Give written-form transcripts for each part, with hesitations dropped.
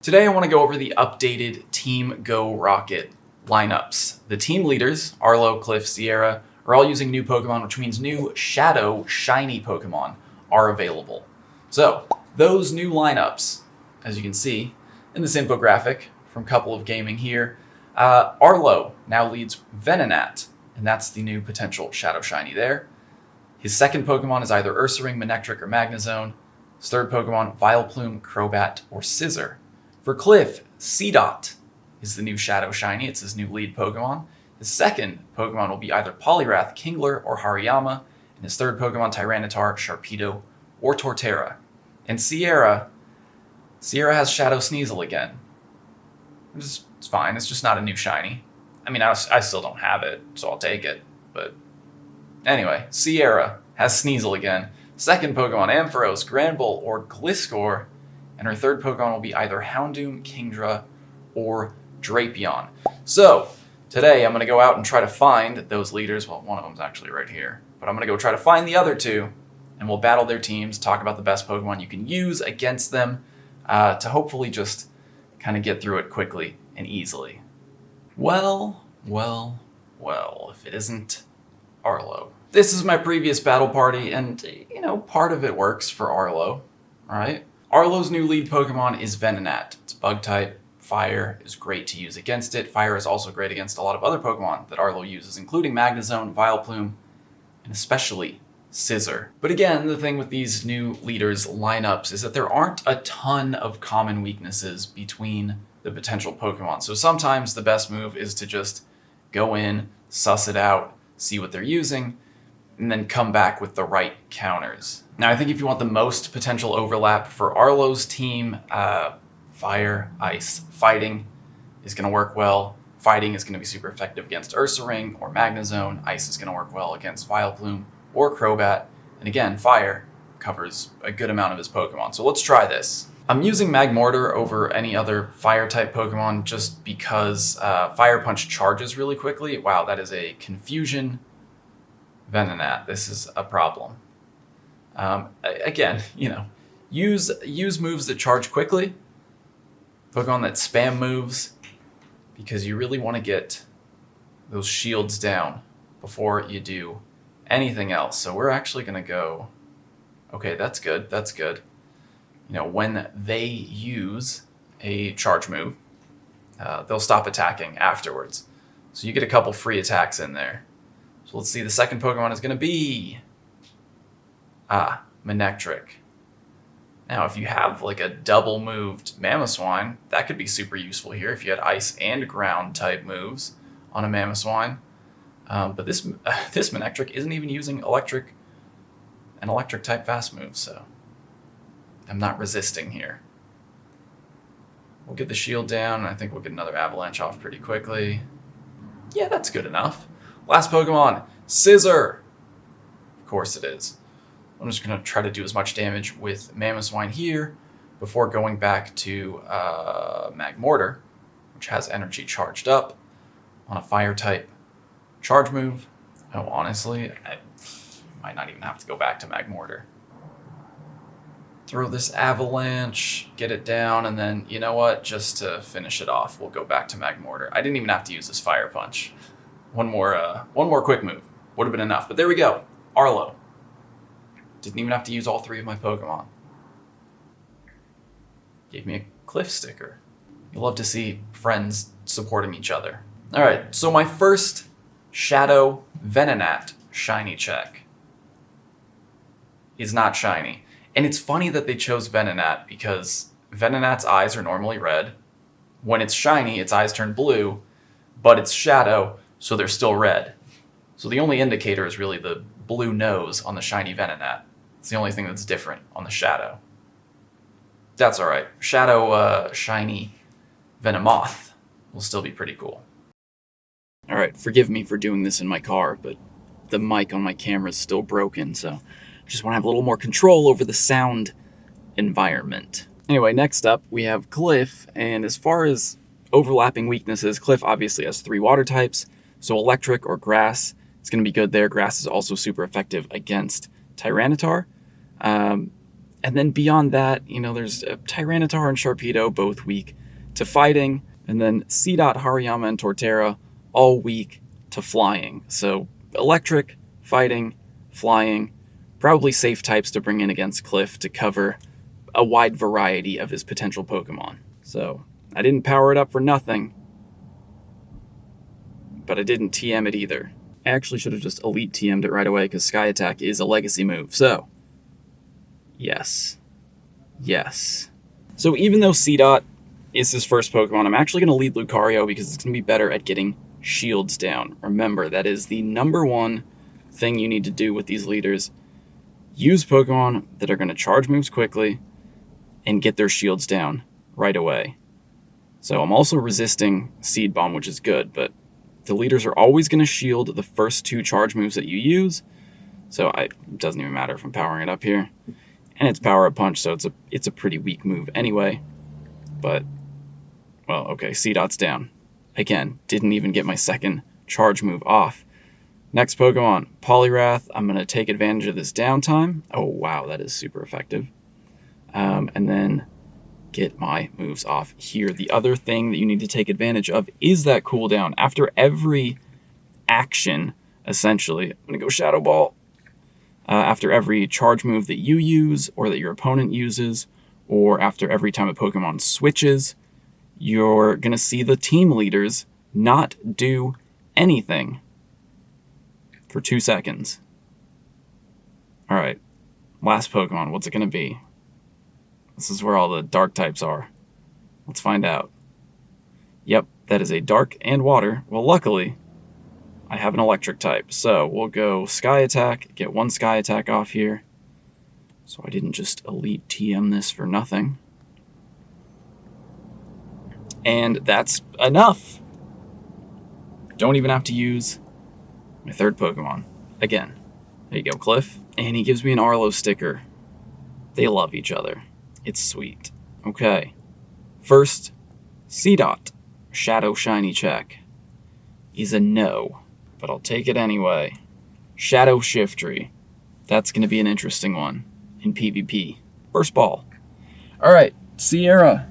Today I want to go over the updated Team Go Rocket lineups. The team leaders, Arlo, Cliff, Sierra, are all using new Pokemon, which means new Shadow Shiny Pokemon are available. So, those new lineups, as you can see in this infographic from Couple of Gaming here, Arlo now leads Venonat, and that's the new potential Shadow Shiny there. His second Pokemon is either Ursaring, Manectric, or Magnezone. His third Pokemon, Vileplume, Crobat, or Scizor. For Cliff, Seedot is the new Shadow Shiny. It's his new lead Pokemon. His second Pokemon will be either Poliwrath, Kingler, or Hariyama. And his third Pokemon, Tyranitar, Sharpedo, or Torterra. And Sierra has Shadow Sneasel again. It's fine. It's just not a new shiny. I mean, I still don't have it, so I'll take it. But anyway, Sierra has Sneasel again. Second Pokemon, Ampharos, Granbull, or Gliscor. And her third Pokemon will be either Houndoom, Kingdra, or Drapion. So, today I'm going to go out and try to find those leaders. Well, one of them's actually right here. But I'm going to go try to find the other two, and we'll battle their teams, talk about the best Pokemon you can use against them, to hopefully just kind of get through it quickly and easily. Well, if it isn't Arlo. This is my previous battle party, and, part of it works for Arlo, alright? Arlo's new lead Pokemon is Venonat. It's bug type. Fire is great to use against it. Fire is also great against a lot of other Pokemon that Arlo uses, including Magnezone, Vileplume, and especially Scizor. But again, the thing with these new leaders' lineups is that there aren't a ton of common weaknesses between the potential Pokemon. So sometimes the best move is to just go in, suss it out, see what they're using, and then come back with the right counters. Now, I think if you want the most potential overlap for Arlo's team, Fire, Ice, Fighting is going to work well. Fighting is going to be super effective against Ursaring or Magnezone. Ice is going to work well against Vileplume or Crobat. And again, Fire covers a good amount of his Pokemon. So let's try this. I'm using Magmortar over any other Fire-type Pokemon just because Fire Punch charges really quickly. Wow, that is a Confusion Venonat. This is a problem. Again, use moves that charge quickly. Pokemon that spam moves, because you really want to get those shields down before you do anything else. So we're actually going to go... Okay, that's good. When they use a charge move, they'll stop attacking afterwards. So you get a couple free attacks in there. So let's see, the second Pokemon is going to be... Manectric. Now, if you have like a double moved Mamoswine, that could be super useful here if you had ice and ground type moves on a Mamoswine. But this Manectric isn't even using an electric type fast move, so I'm not resisting here. We'll get the shield down, and I think we'll get another Avalanche off pretty quickly. Yeah, that's good enough. Last Pokemon, Scizor. Of course it is. I'm just going to try to do as much damage with Mamoswine here before going back to Magmortar, which has energy charged up on a Fire-type charge move. Oh, honestly, I might not even have to go back to Magmortar. Throw this Avalanche, get it down, and then, you know what? Just to finish it off, we'll go back to Magmortar. I didn't even have to use this Fire Punch. One more quick move would have been enough. But there we go. Arlo. Didn't even have to use all three of my Pokemon. Gave me a Cliff sticker. You love to see friends supporting each other. Alright, so my first Shadow Venonat shiny check is not shiny. And it's funny that they chose Venonat because Venonat's eyes are normally red. When it's shiny, its eyes turn blue, but it's Shadow, so they're still red. So the only indicator is really the blue nose on the shiny Venonat. It's the only thing that's different on the Shadow. That's alright. Shadow Shiny Venomoth will still be pretty cool. Alright, forgive me for doing this in my car, but the mic on my camera is still broken, so I just want to have a little more control over the sound environment. Anyway, next up we have Cliff, and as far as overlapping weaknesses, Cliff obviously has 3 water types, so electric or grass is going to be good there. Grass is also super effective against Tyranitar. And then beyond that, there's Tyranitar and Sharpedo, both weak to fighting. And then Seedot, Hariyama, and Torterra, all weak to flying. So electric, fighting, flying, probably safe types to bring in against Cliff to cover a wide variety of his potential Pokemon. So I didn't power it up for nothing, but I didn't TM it either. I actually should have just Elite TM'd it right away because Sky Attack is a legacy move. So yes. So even though Seedot is his first Pokemon, I'm actually going to lead Lucario because it's going to be better at getting shields down. Remember, that is the number one thing you need to do with these leaders. Use Pokemon that are going to charge moves quickly and get their shields down right away. So I'm also resisting Seed Bomb, which is good, but the leaders are always going to shield the first 2 charge moves that you use. So it doesn't even matter if I'm powering it up here. And it's Power Up Punch, so it's a pretty weak move anyway. But, well, okay, Seedot's down. Again, didn't even get my second charge move off. Next Pokemon, Poliwrath. I'm going to take advantage of this downtime. Oh, wow, that is super effective. And then get my moves off here. The other thing that you need to take advantage of is that cooldown. After every action, essentially, I'm going to go Shadow Ball. After every charge move that you use or that your opponent uses, or after every time a Pokemon switches, you're going to see the team leaders not do anything for 2 seconds. Alright, last Pokemon, what's it going to be? This is where all the dark types are. Let's find out. Yep, that is a dark and water. Well, luckily, I have an electric type, so we'll go Sky Attack, get 1 Sky Attack off here. So I didn't just Elite TM this for nothing. And that's enough. Don't even have to use my third Pokemon. Again, there you go, Cliff. And he gives me an Arlo sticker. They love each other. It's sweet. Okay. First, Seedot, Shadow Shiny check, is a no, but I'll take it anyway. Shadow Shiftry. That's going to be an interesting one in PvP. First ball. Alright, Sierra.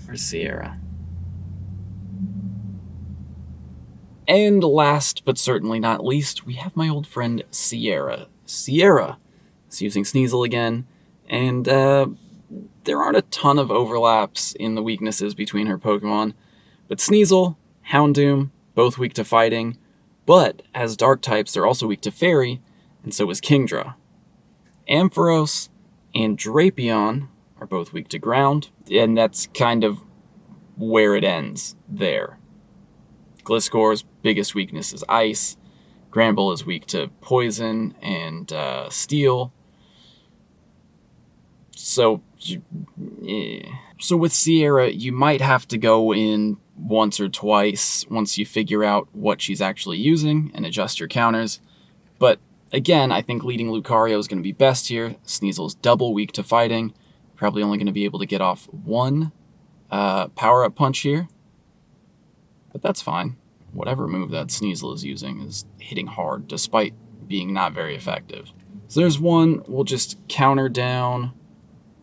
Where's Sierra? And last, but certainly not least, we have my old friend Sierra. Sierra is using Sneasel again, and there aren't a ton of overlaps in the weaknesses between her Pokemon, but Sneasel, Houndoom, both weak to fighting, but as dark types, they're also weak to Fairy, and so is Kingdra. Ampharos and Drapion are both weak to ground, and that's kind of where it ends there. Gliscor's biggest weakness is ice. Granbull is weak to poison and steel. So with Sierra, you might have to go in once or twice once you figure out what she's actually using and adjust your counters. But again, I think leading Lucario is going to be best here. Sneasel's double weak to fighting. Probably only going to be able to get off 1 power-up punch here. But that's fine. Whatever move that Sneasel is using is hitting hard, despite being not very effective. So there's 1. We'll just counter down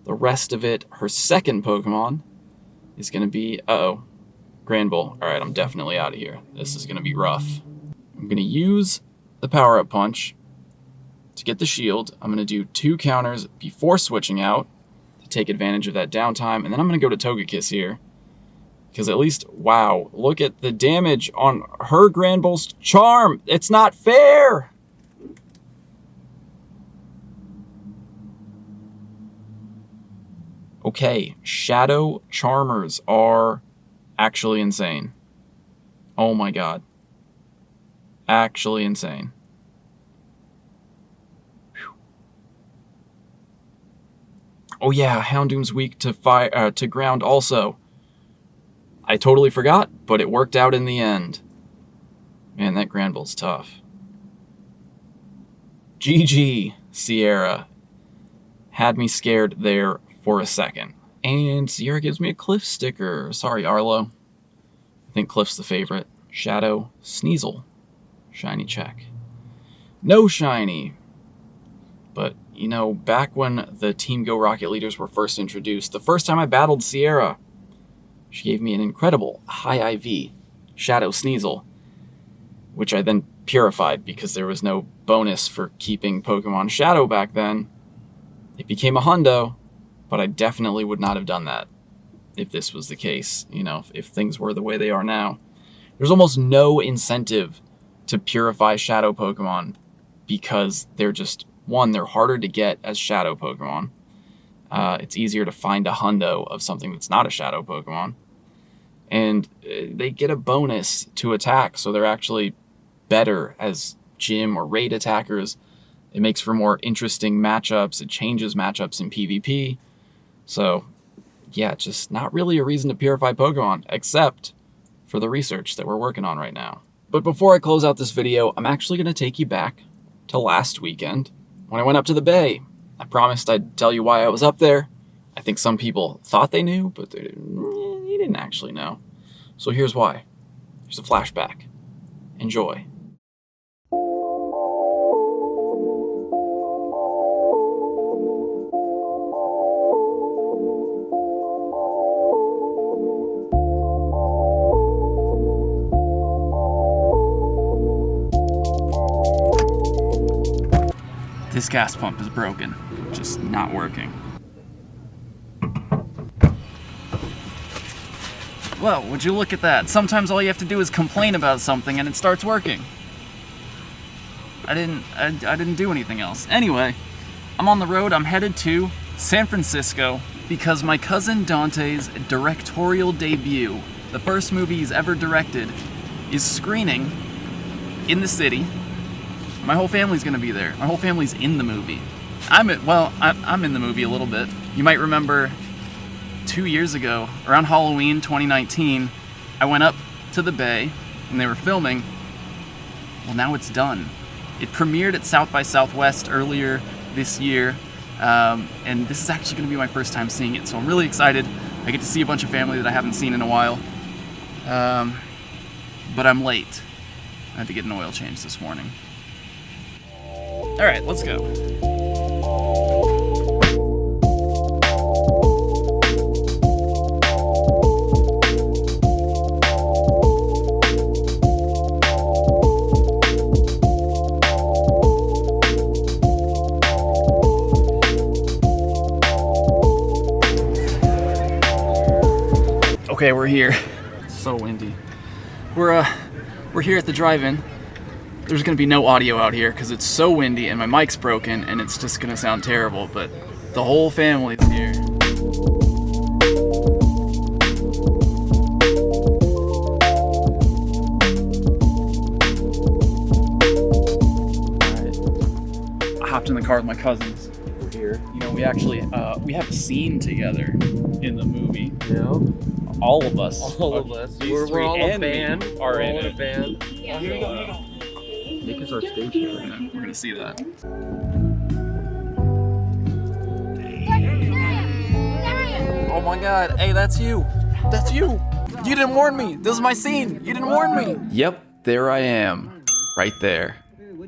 the rest of it. Her second Pokemon is going to be... Uh-oh. Granbull. Alright, I'm definitely out of here. This is going to be rough. I'm going to use the power-up punch to get the shield. I'm going to do 2 counters before switching out to take advantage of that downtime. And then I'm going to go to Togekiss here. Because at least, wow, look at the damage on her Granbull's charm. It's not fair. Okay, Shadow Charmers are actually insane. Oh my god. Actually insane. Whew. Oh yeah, Houndoom's weak to fire, to ground also. I totally forgot, but it worked out in the end. Man, that Granbull's tough. GG, Sierra. Had me scared there for a second. And Sierra gives me a Cliff sticker. Sorry, Arlo. I think Cliff's the favorite. Shadow Sneasel. Shiny check. No shiny. But, you know, back when the Team Go Rocket leaders were first introduced, the first time I battled Sierra, she gave me an incredible high IV Shadow Sneasel, which I then purified because there was no bonus for keeping Pokemon Shadow back then. It became a hundo, but I definitely would not have done that if this was the case, you know, if things were the way they are now. There's almost no incentive to purify Shadow Pokemon because they're just, one, they're harder to get as Shadow Pokemon. It's easier to find a hundo of something that's not a Shadow Pokemon. And they get a bonus to attack, so they're actually better as gym or raid attackers. It makes for more interesting matchups. It changes matchups in PvP. So, yeah, just not really a reason to purify Pokemon, except for the research that we're working on right now. But before I close out this video, I'm actually going to take you back to last weekend when I went up to the Bay. I promised I'd tell you why I was up there. I think some people thought they knew, but you didn't actually know. So here's why. Here's a flashback. Enjoy. This gas pump is broken, just not working. Well, would you look at that? Sometimes all you have to do is complain about something and it starts working. I didn't do anything else. Anyway, I'm on the road. I'm headed to San Francisco because my cousin Dante's directorial debut, the first movie he's ever directed, is screening in the city. My whole family's gonna be there. My whole family's in the movie. I'm in the movie a little bit. You might remember 2 years ago, around Halloween 2019, I went up to the Bay and they were filming. Well, now it's done. It premiered at South by Southwest earlier this year, and this is actually gonna be my first time seeing it, so I'm really excited. I get to see a bunch of family that I haven't seen in a while, but I'm late. I had to get an oil change this morning. All right, let's go. Okay, we're here. It's so windy. We're here at the drive-in. There's gonna be no audio out here because it's so windy and my mic's broken and it's just gonna sound terrible, but the whole family's here. Alright. I hopped in the car with my cousins. We're here. You know, we actually, we have a scene together in the movie. Yeah. All of us. All of us. We're all a band. Are in a band. Yeah. Here you go. Nick is our stage here. We're gonna see that. Oh my god, hey, that's you. That's you. You didn't warn me. This is my scene. You didn't warn me. Yep, there I am. Right there.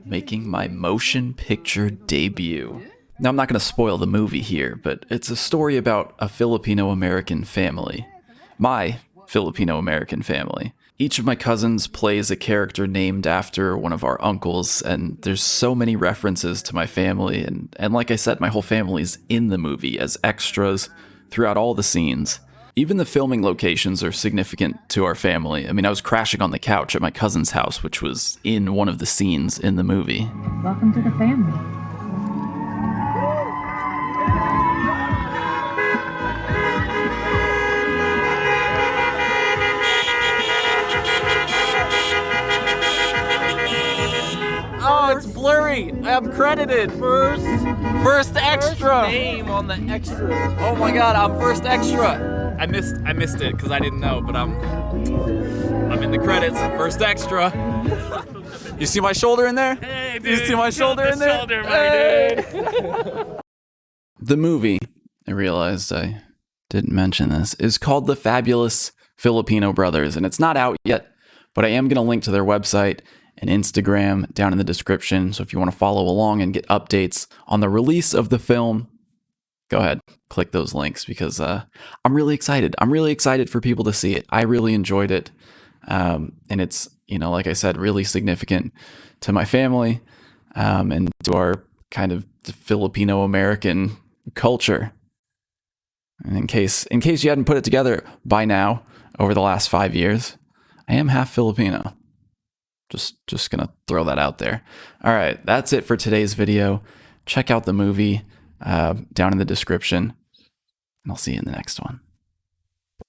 Making my motion picture debut. Now, I'm not gonna spoil the movie here, but it's a story about a Filipino-American family. My Filipino-American family. Each of my cousins plays a character named after one of our uncles, and there's so many references to my family, and like I said, my whole family's in the movie as extras throughout all the scenes. Even the filming locations are significant to our family. I mean, I was crashing on the couch at my cousin's house, which was in one of the scenes in the movie. Welcome to the family. Oh, it's blurry. I'm credited. First extra. Name on the extra. Oh my god, I'm first extra. I missed it because I didn't know, but I'm in the credits. First extra. You see my shoulder in there? Hey, dude, you see my shoulder in there? Shoulder, Hey. The movie, I realized I didn't mention this, is called The Fabulous Filipino Brothers, and it's not out yet, but I am going to link to their website and Instagram down in the description. So if you want to follow along and get updates on the release of the film, go ahead, click those links, because I'm really excited. I'm really excited for people to see it. I really enjoyed it. And it's, like I said, really significant to my family and to our kind of Filipino-American culture. And in case you hadn't put it together by now, over the last 5 years, I am half Filipino. Just gonna throw that out there. All right, that's it for today's video. Check out the movie down in the description, and I'll see you in the next one.